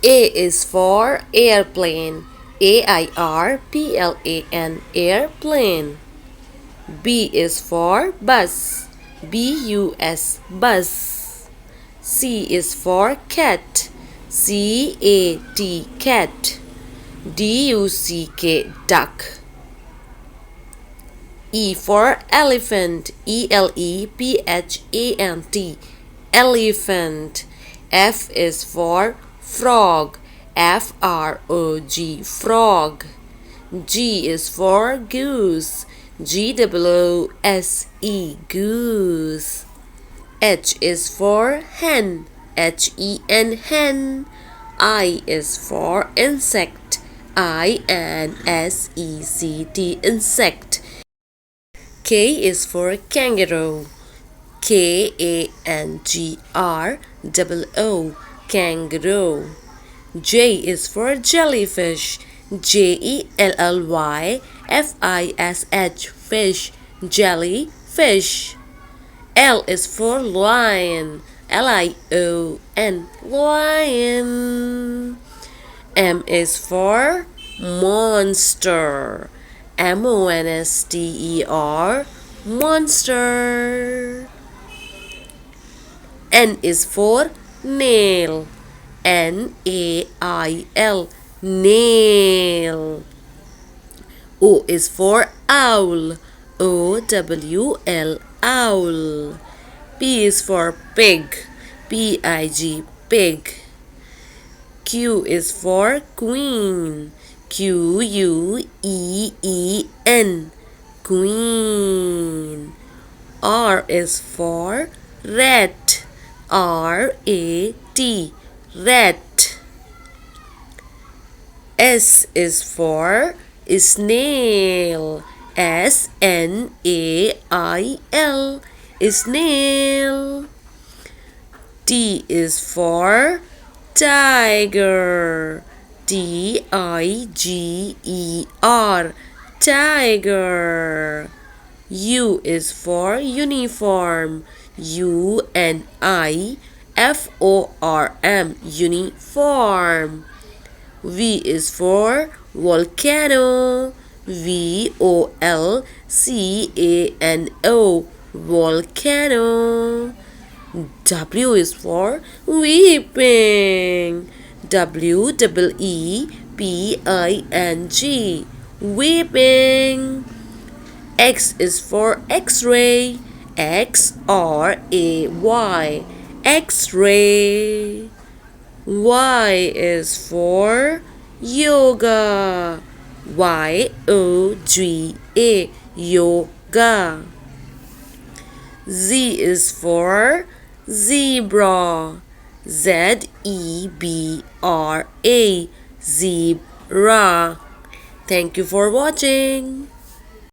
A is for airplane. A-I-R-P-L-A-N, airplane. B is for bus. B-U-S, bus. C is for cat. C-A-T, cat. D-U-C-K, duck. E for elephant. E-L-E-P-H-A-N-T, elephant. F is for frog. F-R-O-G, frog. G is for goose. G-O-O-S-E, goose. H is for hen. H-E-N, hen. I is for insect. I-N-S-E-C-T, insect. K is for kangaroo. K-A-N-G-R-O-O, kangaroo. J is for jellyfish. J-E-L-L-Y-F-I-S-H, fish, jellyfish. L is for lion. L-I-O-N, lion. M is for monster. M-O-N-S-T-E-R, monster. N is for nail. N-A-I-L, nail. O is for owl. O-W-L, owl. P is for pig. P-I-G, pig. Q is for queen. Q-U-E-E-N, queen. R is for rat. R-A-T, rat. S is for snail. S-N-A-I-L, snail. T is for tiger. T-I-G-E-R, tiger. U is for uniform. U-N-I-F-O-R-M, uniform. V is for volcano. V-O-L-C-A-N-O, volcano. W is for weeping. W-E-E-P-I-N-G, weeping. X is for X-ray. X-R-A-Y, X-ray. Y is for yoga. Y-O-G-A, yoga. Z is for zebra. Z-E-B-R-A, zebra. Thank you for watching.